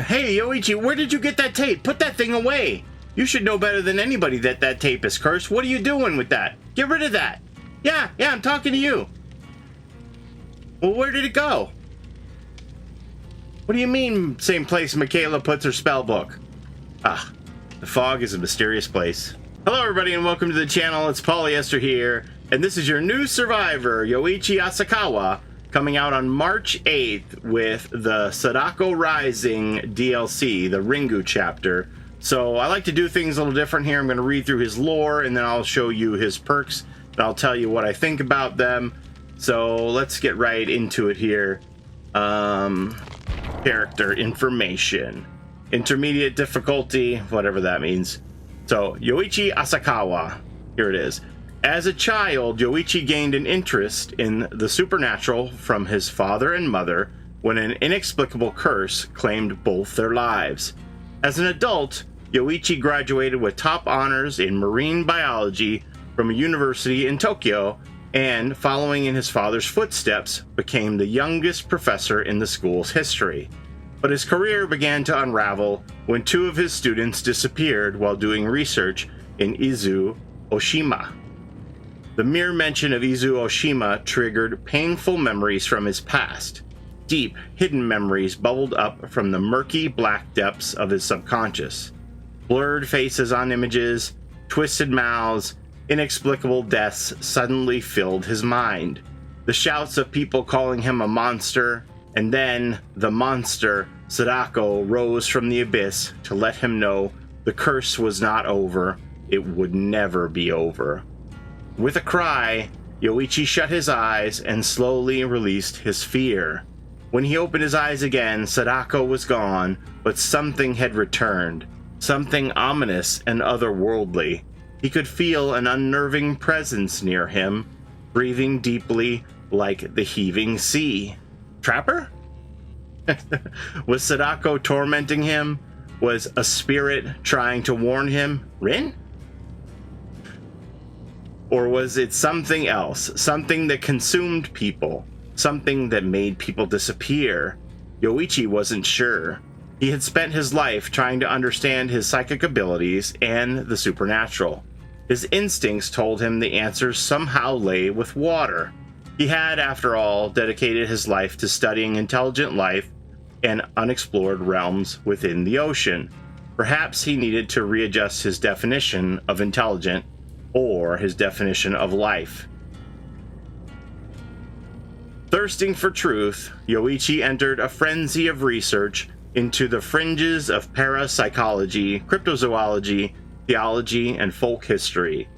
Hey, Yoichi, where did you get that tape? Put that thing away. You should know better than anybody that that tape is cursed. What are you doing with that? Get rid of that. Yeah, I'm talking to you. Well, where did it go? What do you mean, same place Michaela puts her spell book? Ah, the fog is a mysterious place. Hello, everybody, and welcome to the channel. It's Paulie Esther here, and this is your new survivor, Yoichi Asakawa, coming out on March 8th with the Sadako Rising DLC, the Ringu chapter. So I like to do things a little different here. I'm going to read through his lore, and then I'll show you his perks, and I'll tell you what I think about them. So let's get right into it here. Character information. Intermediate difficulty, whatever that means. So, Yoichi Asakawa. Here it is. As a child, Yoichi gained an interest in the supernatural from his father and mother when an inexplicable curse claimed both their lives. As an adult, Yoichi graduated with top honors in marine biology from a university in Tokyo and, following in his father's footsteps, became the youngest professor in the school's history. But his career began to unravel when two of his students disappeared while doing research in Izu, Oshima. The mere mention of Izu Oshima triggered painful memories from his past. Deep, hidden memories bubbled up from the murky black depths of his subconscious. Blurred faces on images, twisted mouths, inexplicable deaths suddenly filled his mind. The shouts of people calling him a monster, and then the monster, Sadako, rose from the abyss to let him know the curse was not over. It would never be over. With a cry, Yoichi shut his eyes and slowly released his fear. When he opened his eyes again, Sadako was gone, but something had returned. Something ominous and otherworldly. He could feel an unnerving presence near him, breathing deeply like the heaving sea. Trapper? Was Sadako tormenting him? Was a spirit trying to warn him? Rin? Or was it something else? Something that consumed people? Something that made people disappear? Yoichi wasn't sure. He had spent his life trying to understand his psychic abilities and the supernatural. His instincts told him the answers somehow lay with water. He had, after all, dedicated his life to studying intelligent life and unexplored realms within the ocean. Perhaps he needed to readjust his definition of intelligent or his definition of life. Thirsting for truth, Yoichi entered a frenzy of research into the fringes of parapsychology, cryptozoology, theology, and folk history.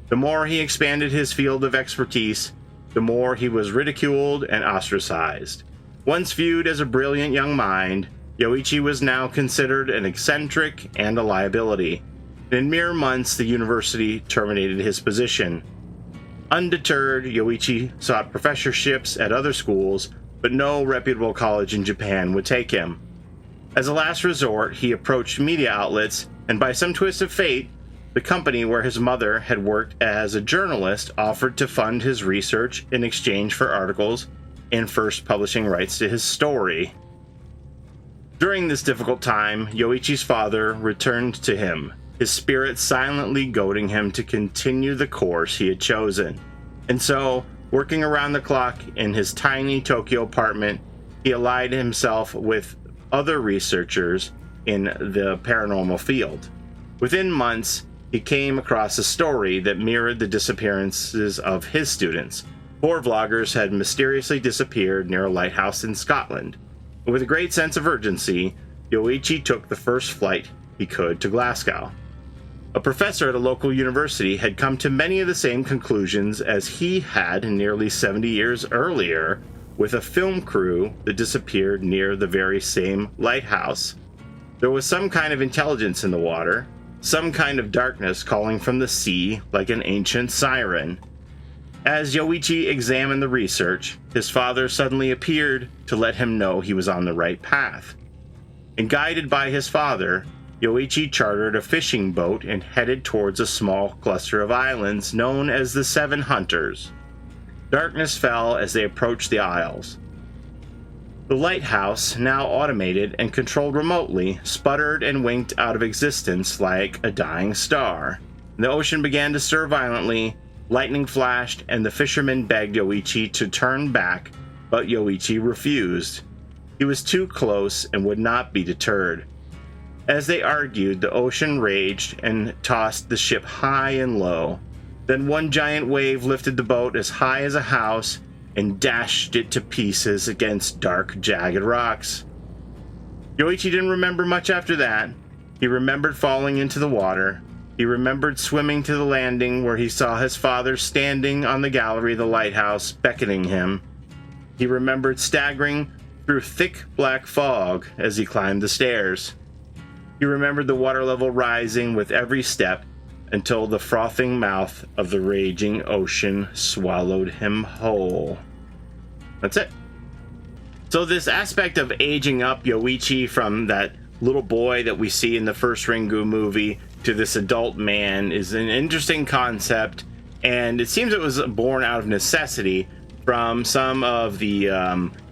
The more he expanded his field of expertise, the more he was ridiculed and ostracized. Once viewed as a brilliant young mind, Yoichi was now considered an eccentric and a liability. In mere months, the university terminated his position. Undeterred, Yoichi sought professorships at other schools, but no reputable college in Japan would take him. As a last resort, he approached media outlets, and by some twist of fate, the company where his mother had worked as a journalist offered to fund his research in exchange for articles and first publishing rights to his story. During this difficult time, Yoichi's father returned to him, his spirit silently goading him to continue the course he had chosen. And so, working around the clock in his tiny Tokyo apartment, he allied himself with other researchers in the paranormal field. Within months, he came across a story that mirrored the disappearances of his students. 4 vloggers had mysteriously disappeared near a lighthouse in Scotland. With a great sense of urgency, Yoichi took the first flight he could to Glasgow. A professor at a local university had come to many of the same conclusions as he had nearly 70 years earlier with a film crew that disappeared near the very same lighthouse. There was some kind of intelligence in the water, some kind of darkness calling from the sea like an ancient siren. As Yoichi examined the research, his father suddenly appeared to let him know he was on the right path. And guided by his father, Yoichi chartered a fishing boat and headed towards a small cluster of islands known as the Seven Hunters. Darkness fell as they approached the isles. The lighthouse, now automated and controlled remotely, sputtered and winked out of existence like a dying star. The ocean began to stir violently, lightning flashed, and the fisherman begged Yoichi to turn back, but Yoichi refused. He was too close and would not be deterred. As they argued, the ocean raged and tossed the ship high and low. Then one giant wave lifted the boat as high as a house and dashed it to pieces against dark, jagged rocks. Yoichi didn't remember much after that. He remembered falling into the water. He remembered swimming to the landing where he saw his father standing on the gallery of the lighthouse, beckoning him. He remembered staggering through thick black fog as he climbed the stairs. He remembered the water level rising with every step until the frothing mouth of the raging ocean swallowed him whole. That's it. So this aspect of aging up Yoichi from that little boy that we see in the first Ringu movie to this adult man is an interesting concept, and it seems it was born out of necessity. From some of the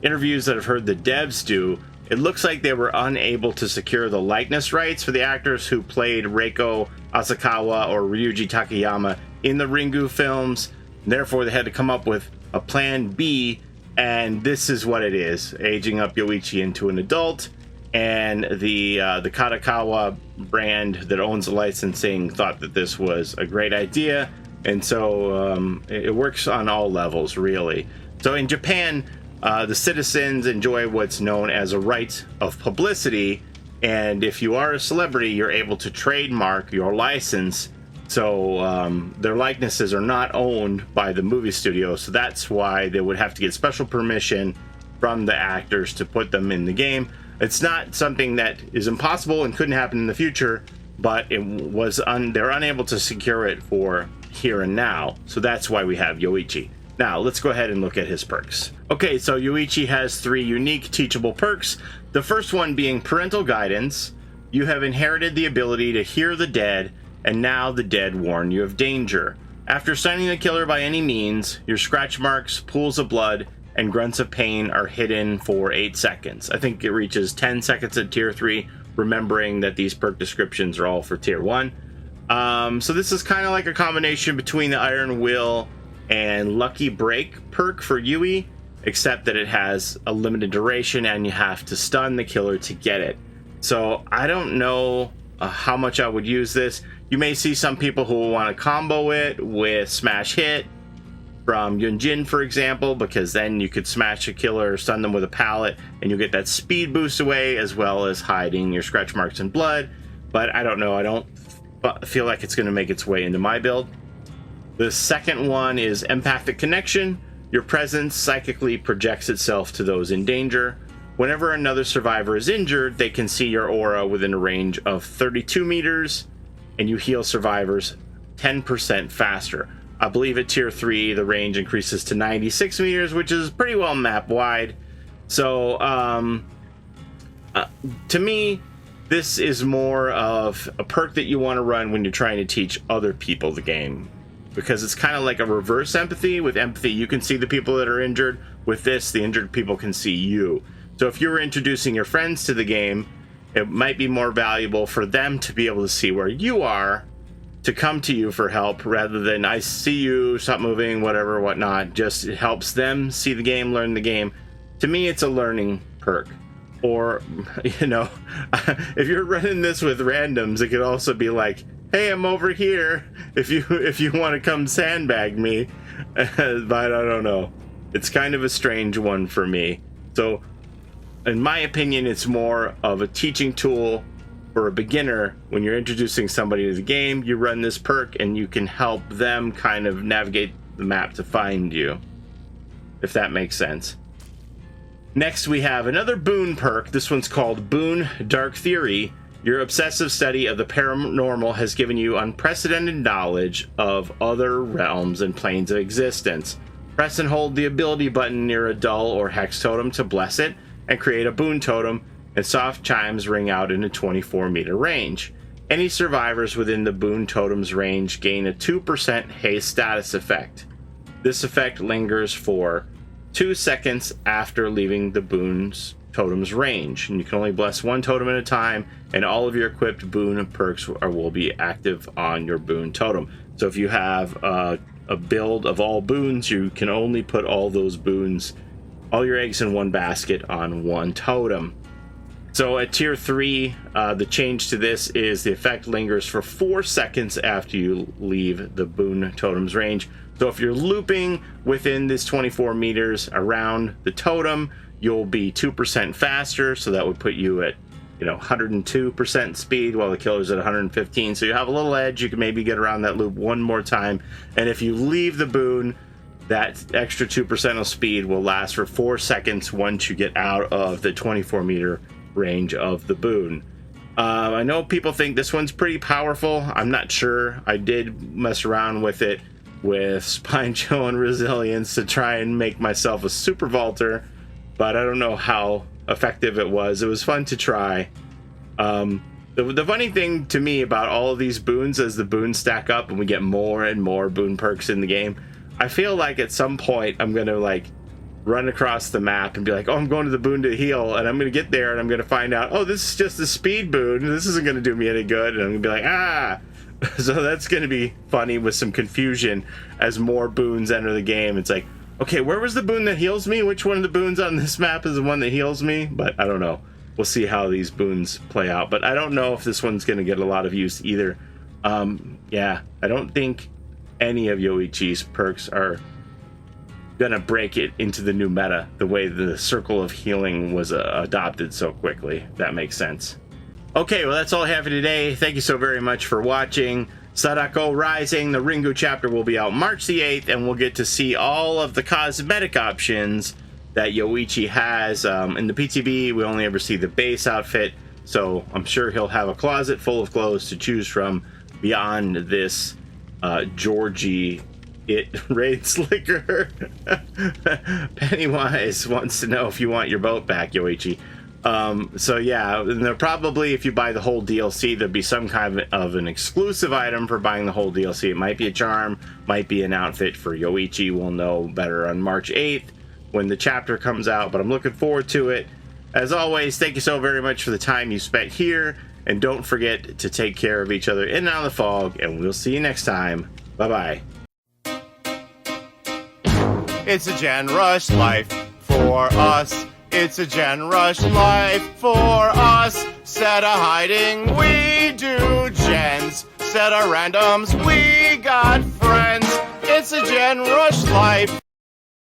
interviews that I've heard the devs do, it looks like they were unable to secure the likeness rights for the actors who played Reiko Asakawa or Ryuji Takayama in the Ringu films. Therefore, they had to come up with a plan B, and this is what it is: aging up Yoichi into an adult. And the Kadokawa brand that owns the licensing thought that this was a great idea, and so it works on all levels, really. So in Japan, the citizens enjoy what's known as a right of publicity, and if you are a celebrity, you're able to trademark your license. So their likenesses are not owned by the movie studio, so that's why they would have to get special permission from the actors to put them in the game. It's not something that is impossible and couldn't happen in the future, but it was they're unable to secure it for here and now. So that's why we have Yoichi. Now, let's go ahead and look at his perks. Okay, so Yoichi has 3 unique teachable perks. The first one being Parental Guidance. You have inherited the ability to hear the dead, and now the dead warn you of danger. After stunning the killer by any means, your scratch marks, pools of blood, and grunts of pain are hidden for 8 seconds. I think it reaches 10 seconds at tier 3, remembering that these perk descriptions are all for tier 1. So this is kind of like a combination between the Iron Will and Lucky Break perk for Yui, except that it has a limited duration and you have to stun the killer to get it. So I don't know how much I would use this. You may see some people who want to combo it with Smash Hit from Yunjin, for example, because then you could smash a killer or stun them with a pallet and you get that speed boost away, as well as hiding your scratch marks and blood. But I don't know, I don't feel like it's going to make its way into my build. The second one is Empathic Connection. Your presence psychically projects itself to those in danger. Whenever another survivor is injured, they can see your aura within a range of 32 meters, and you heal survivors 10% faster. I believe at tier 3, the range increases to 96 meters, which is pretty well map wide. So, to me, this is more of a perk that you want to run when you're trying to teach other people the game, because it's kind of like a reverse empathy. With empathy, you can see the people that are injured. With this, the injured people can see you. So if you were introducing your friends to the game, it might be more valuable for them to be able to see where you are, to come to you for help, rather than I see you, stop moving, whatever, whatnot. Just it helps them see the game, learn the game. To me, it's a learning perk. Or, you know, if you're running this with randoms, it could also be like, hey, I'm over here if you want to come sandbag me. But I don't know. It's kind of a strange one for me. So, in my opinion, it's more of a teaching tool for a beginner. When you're introducing somebody to the game, you run this perk and you can help them kind of navigate the map to find you, if that makes sense. Next, we have another Boone perk. This one's called Boone Dark Theory. Your obsessive study of the paranormal has given you unprecedented knowledge of other realms and planes of existence. Press and hold the ability button near a dull or hex totem to bless it, and create a Boone totem, and soft chimes ring out in a 24-meter range. Any survivors within the Boone totem's range gain a 2% haste status effect. This effect lingers for 2 seconds after leaving the Boone's totem's range. And you can only bless one totem at a time, and all of your equipped Boone perks will be active on your Boone totem. So if you have a build of all Boons, you can only put all those Boons, all your eggs in one basket on one totem. So at tier 3, the change to this is the effect lingers for 4 seconds after you leave the Boone totem's range. So if you're looping within this 24 meters around the totem, you'll be 2% faster. So that would put you at 102% speed while the killer's at 115. So you have a little edge. You can maybe get around that loop one more time. And if you leave the Boone, that extra 2% of speed will last for 4 seconds once you get out of the 24 meter range of the Boone. I know people think this one's pretty powerful. I'm not sure. I did mess around with it with Spine Chill and Resilience to try and make myself a super vaulter, but I don't know how effective it was. It was fun to try. The funny thing to me about all of these Boons, as the Boons stack up and we get more and more Boone perks in the game, I feel like at some point I'm gonna run across the map and be like, oh, I'm going to the Boone to heal, and I'm gonna get there and I'm gonna find out, oh, this is just a speed Boone, this isn't gonna do me any good, and I'm gonna be like, ah. So that's gonna be funny with some confusion as more Boons enter the game. It's like, okay, where was the Boone that heals me? Which one of the Boons on this map is the one that heals me? But I don't know. We'll see how these Boons play out. But I don't know if this one's going to get a lot of use either. Yeah, I don't think any of Yoichi's perks are going to break it into the new meta the way the Circle of Healing was adopted so quickly. That makes sense. Okay, well, that's all I have for today. Thank you so very much for watching. Sadako Rising, the Ringu chapter, will be out March the 8th, and we'll get to see all of the cosmetic options that Yoichi has. In the PTB, we only ever see the base outfit, so I'm sure he'll have a closet full of clothes to choose from beyond this Georgie Raid Slicker. Pennywise wants to know if you want your boat back, Yoichi. So yeah, and probably if you buy the whole DLC, there'd be some kind of an exclusive item for buying the whole DLC. It might be a charm, might be an outfit for Yoichi. We'll know better on March 8th when the chapter comes out, but I'm looking forward to it. As always, thank you so very much for the time you spent here, and don't forget to take care of each other in and out of the fog, and we'll see you next time. Bye-bye. It's a Gen Rush life for us. It's a Gen Rush life for us. Set a hiding, we do gens. Set a randoms, we got friends. It's a Gen Rush life.